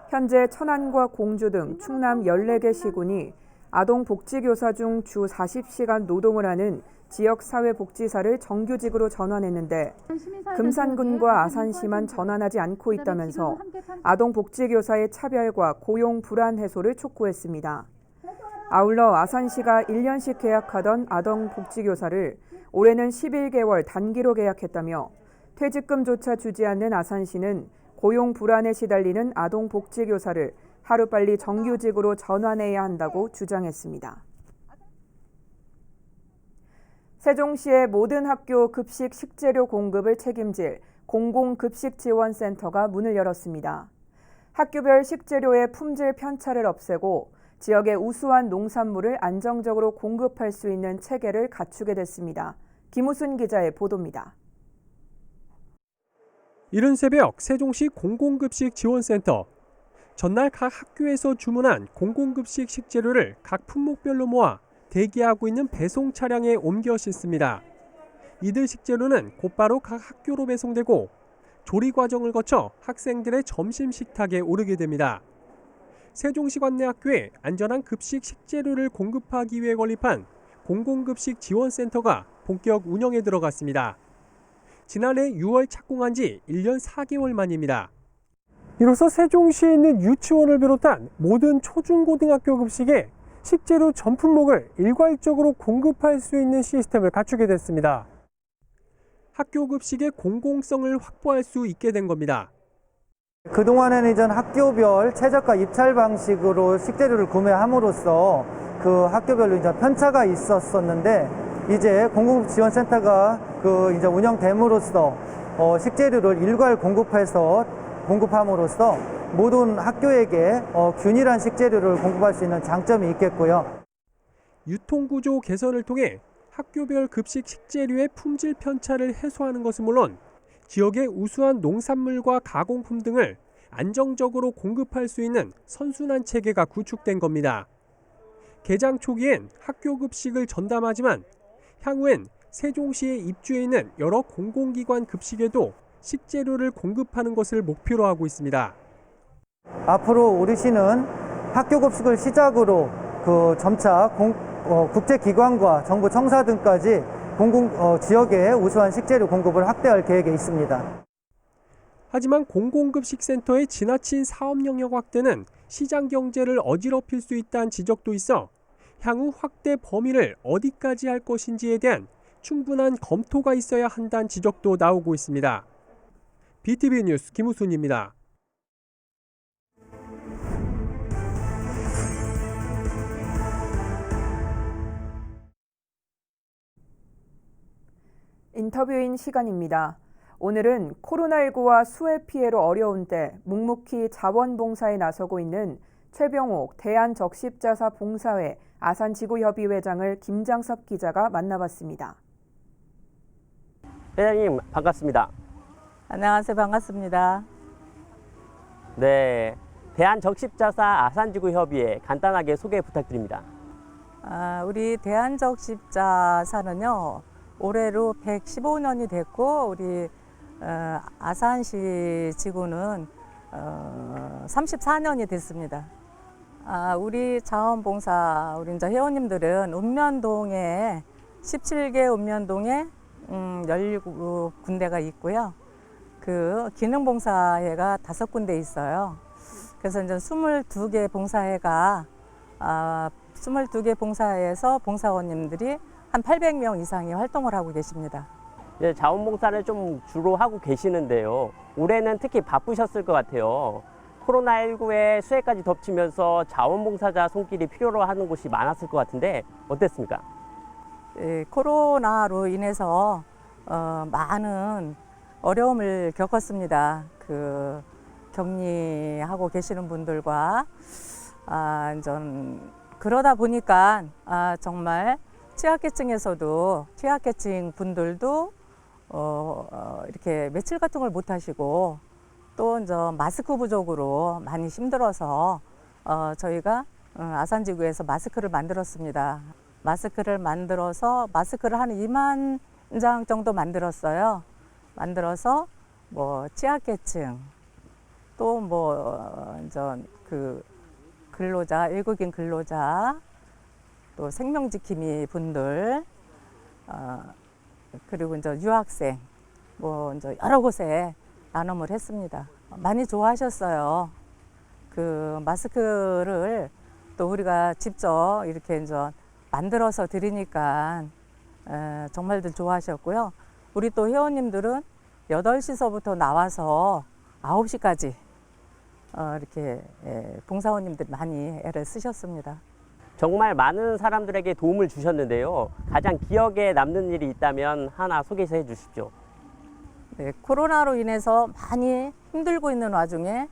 현재 천안과 공주 등 충남 14개 시군이 아동복지교사 중 주 40시간 노동을 하는 지역사회복지사를 정규직으로 전환했는데 금산군과 아산시만 전환하지 않고 있다면서 아동복지교사의 차별과 고용 불안 해소를 촉구했습니다. 아울러 아산시가 1년씩 계약하던 아동복지교사를 올해는 11개월 단기로 계약했다며 퇴직금조차 주지 않는 아산시는 고용 불안에 시달리는 아동복지교사를 하루빨리 정규직으로 전환해야 한다고 주장했습니다. 세종시의 모든 학교 급식 식재료 공급을 책임질 공공급식지원센터가 문을 열었습니다. 학교별 식재료의 품질 편차를 없애고 지역의 우수한 농산물을 안정적으로 공급할 수 있는 체계를 갖추게 됐습니다. 김우순 기자의 보도입니다. 이른 새벽 세종시 공공급식지원센터. 전날 각 학교에서 주문한 공공급식 식재료를 각 품목별로 모아 대기하고 있는 배송 차량에 옮겨 싣습니다. 이들 식재료는 곧바로 각 학교로 배송되고 조리 과정을 거쳐 학생들의 점심 식탁에 오르게 됩니다. 세종시 관내 학교에 안전한 급식 식재료를 공급하기 위해 건립한 공공급식 지원센터가 본격 운영에 들어갔습니다. 지난해 6월 착공한 지 1년 4개월 만입니다. 이로써 세종시에 있는 유치원을 비롯한 모든 초중고등학교 급식에 식재료 전 품목을 일괄적으로 공급할 수 있는 시스템을 갖추게 됐습니다. 학교 급식의 공공성을 확보할 수 있게 된 겁니다. 그동안에는 이전 학교별 최저가 입찰 방식으로 식재료를 구매함으로써 그 학교별로 이제 편차가 있었었는데 이제 공공지원센터가 이제 운영됨으로써 식재료를 일괄 공급함으로써 모든 학교에게 균일한 식재료를 공급할 수 있는 장점이 있겠고요. 유통구조 개선을 통해 학교별 급식 식재료의 품질 편차를 해소하는 것은 물론 지역의 우수한 농산물과 가공품 등을 안정적으로 공급할 수 있는 선순환 체계가 구축된 겁니다. 개장 초기엔 학교 급식을 전담하지만 향후엔 세종시에 입주해 있는 여러 공공기관 급식에도 식재료를 공급하는 것을 목표로 하고 있습니다. 앞으로 우리 시는 학교 급식을 시작으로 점차 국제기관과 정부 청사 등까지 지역의 우수한 식재료 공급을 확대할 계획에 있습니다. 하지만 공공급식센터의 지나친 사업 영역 확대는 시장 경제를 어지럽힐 수 있다는 지적도 있어 향후 확대 범위를 어디까지 할 것인지에 대한 충분한 검토가 있어야 한다는 지적도 나오고 있습니다. BTV 뉴스 김우순입니다. 인터뷰인 시간입니다. 오늘은 코로나19와 수해 피해로 어려운 때 묵묵히 자원봉사에 나서고 있는 최병옥 대한적십자사 봉사회 아산지구협의회장을 김장섭 기자가 만나봤습니다. 회장님 반갑습니다. 안녕하세요. 반갑습니다. 네, 대한적십자사 아산지구협의회 간단하게 소개 부탁드립니다. 우리 대한적십자사는요. 올해로 115년이 됐고 우리 아산시 지구는 34년이 됐습니다. 우리 자원봉사 우리 이제 회원님들은 읍면동에 17개 읍면동에 17군데가 있고요. 그 기능봉사회가 5군데 있어요. 그래서 이제 22개 봉사회가 22개 봉사회에서 봉사원님들이 한 800명 이상이 활동을 하고 계십니다. 이제 자원봉사를 좀 주로 하고 계시는데요. 올해는 특히 바쁘셨을 것 같아요. 코로나19에 수해까지 덮치면서 자원봉사자 손길이 필요로 하는 곳이 많았을 것 같은데 어땠습니까? 코로나로 인해서 많은 어려움을 겪었습니다. 격리하고 계시는 분들과 그러다 보니까 정말 취약계층에서도 취약계층 분들도 이렇게 매칠 같은 걸 못 하시고 또 이제 마스크 부족으로 많이 힘들어서 저희가 아산지구에서 마스크를 만들었습니다. 마스크를 만들어서 마스크를 한 2만 장 정도 만들었어요. 만들어서 뭐 취약계층 또 뭐 근로자 외국인 근로자 또 생명지킴이 분들 그리고 이제 유학생 뭐 이제 여러 곳에 나눔을 했습니다. 많이 좋아하셨어요. 그 마스크를 또 우리가 직접 이렇게 이제 만들어서 드리니까 정말들 좋아하셨고요. 우리 또 회원님들은 8시서부터 나와서 9시까지 이렇게 봉사원님들 많이 애를 쓰셨습니다. 정말 많은 사람들에게 도움을 주셨는데요. 가장 기억에 남는 일이 있다면 하나 소개해 주십시오. 네, 코로나로 인해서 많이 힘들고 있는 와중에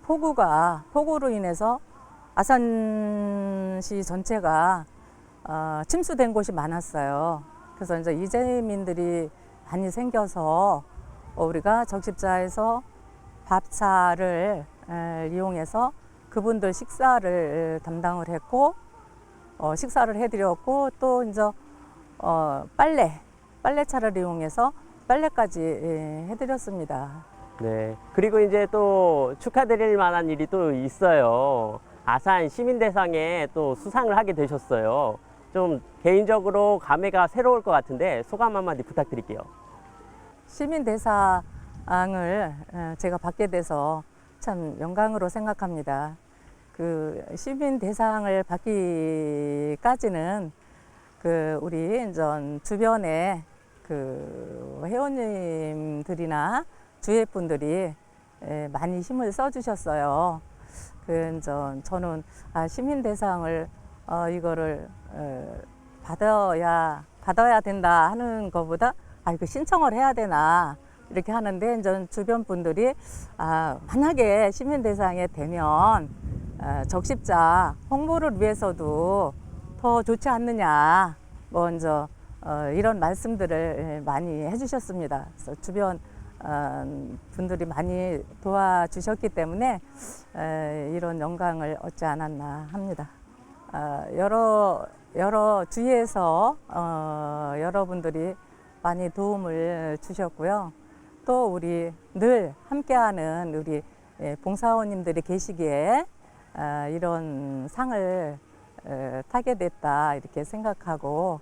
폭우로 인해서 아산시 전체가 침수된 곳이 많았어요. 그래서 이제 이재민들이 많이 생겨서 우리가 적십자에서 밥차를 이용해서 그분들 식사를 담당을 했고 식사를 해드렸고 또 이제 빨래차를 이용해서 빨래까지 해드렸습니다. 네. 그리고 이제 또 축하드릴 만한 일이 또 있어요. 아산 시민대상에 또 수상을 하게 되셨어요. 좀 개인적으로 감회가 새로울 것 같은데 소감 한마디 부탁드릴게요. 시민대사ang을 제가 받게 돼서 참 영광으로 생각합니다. 그 시민대상을 받기까지는 그 우리 전 주변에 그 회원님들이나 주위 분들이 많이 힘을 써주셨어요. 그 저는 시민대상을 이거를 받아야 된다 하는 것보다 이거 신청을 해야 되나 이렇게 하는데 전 주변 분들이 만약에 시민대상에 되면 적십자 홍보를 위해서도 더 좋지 않느냐 먼저 이런 말씀들을 많이 해주셨습니다. 그래서 주변 분들이 많이 도와주셨기 때문에 이런 영광을 얻지 않았나 합니다. 여러 주위에서 여러분들이 많이 도움을 주셨고요. 또 우리 늘 함께하는 우리 봉사원님들이 계시기에 이런 상을 타게 됐다 이렇게 생각하고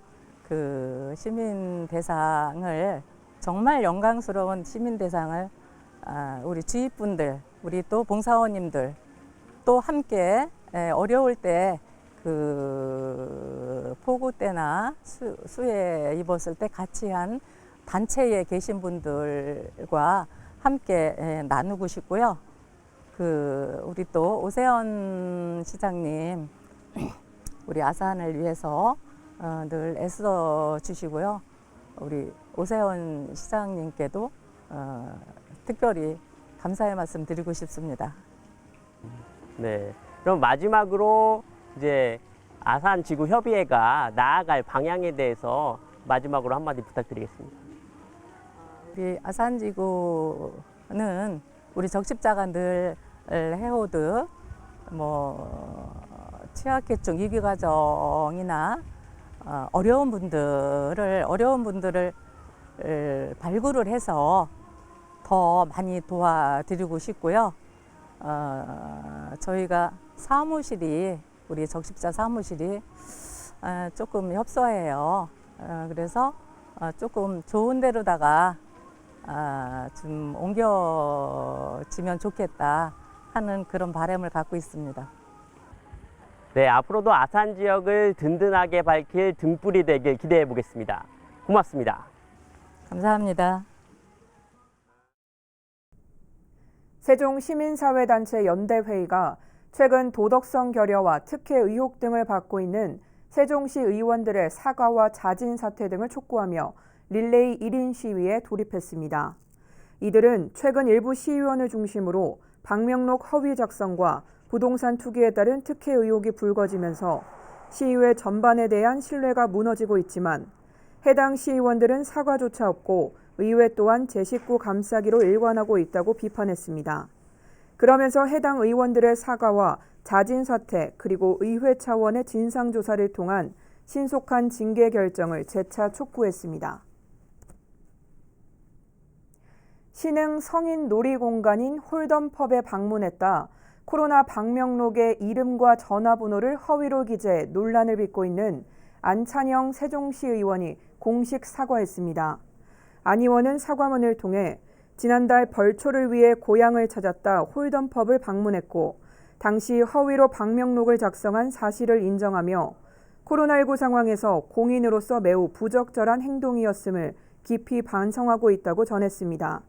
그 시민대상을 정말 영광스러운 시민대상을 우리 주위분들, 우리 또 봉사원님들 또 함께 어려울 때 그 폭우 때나 수해 입었을 때 같이 한 단체에 계신 분들과 함께 나누고 싶고요. 그 우리 또 오세훈 시장님 우리 아산을 위해서 늘 애써 주시고요. 우리 오세훈 시장님께도 특별히 감사의 말씀 드리고 싶습니다. 네. 그럼 마지막으로 이제 아산지구협의회가 나아갈 방향에 대해서 마지막으로 한마디 부탁드리겠습니다. 우리 아산지구는 우리 적십자가 늘 해오듯 취약계층 위기 과정이나 어려운 분들을 발굴을 해서 더 많이 도와드리고 싶고요. 저희가 사무실이 우리 적십자 사무실이 조금 협소해요. 그래서 조금 좋은 데로다가 좀 옮겨지면 좋겠다 하는 그런 바람을 갖고 있습니다. 네, 앞으로도 아산 지역을 든든하게 밝힐 등불이 되길 기대해 보겠습니다. 고맙습니다. 감사합니다. 세종시민사회단체 연대회의가 최근 도덕성 결여와 특혜 의혹 등을 받고 있는 세종시 의원들의 사과와 자진 사퇴 등을 촉구하며 릴레이 1인 시위에 돌입했습니다. 이들은 최근 일부 시의원을 중심으로 방명록 허위 작성과 부동산 투기에 따른 특혜 의혹이 불거지면서 시의회 전반에 대한 신뢰가 무너지고 있지만 해당 시의원들은 사과조차 없고 의회 또한 제 식구 감싸기로 일관하고 있다고 비판했습니다. 그러면서 해당 의원들의 사과와 자진 사퇴 그리고 의회 차원의 진상조사를 통한 신속한 징계 결정을 재차 촉구했습니다. 신흥 성인 놀이공간인 홀덤펍에 방문했다 코로나 방명록에 이름과 전화번호를 허위로 기재해 논란을 빚고 있는 안찬영 세종시 의원이 공식 사과했습니다. 안 의원은 사과문을 통해 지난달 벌초를 위해 고향을 찾았다 홀덤펍을 방문했고 당시 허위로 방명록을 작성한 사실을 인정하며 코로나19 상황에서 공인으로서 매우 부적절한 행동이었음을 깊이 반성하고 있다고 전했습니다.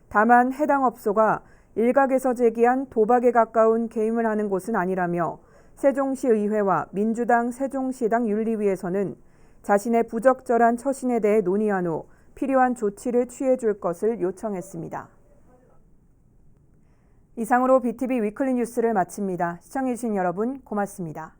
다만 해당 업소가 일각에서 제기한 도박에 가까운 게임을 하는 곳은 아니라며 세종시 의회와 민주당 세종시당 윤리위에서는 자신의 부적절한 처신에 대해 논의한 후 필요한 조치를 취해줄 것을 요청했습니다. 이상으로 BTV 위클리 뉴스를 마칩니다. 시청해주신 여러분 고맙습니다.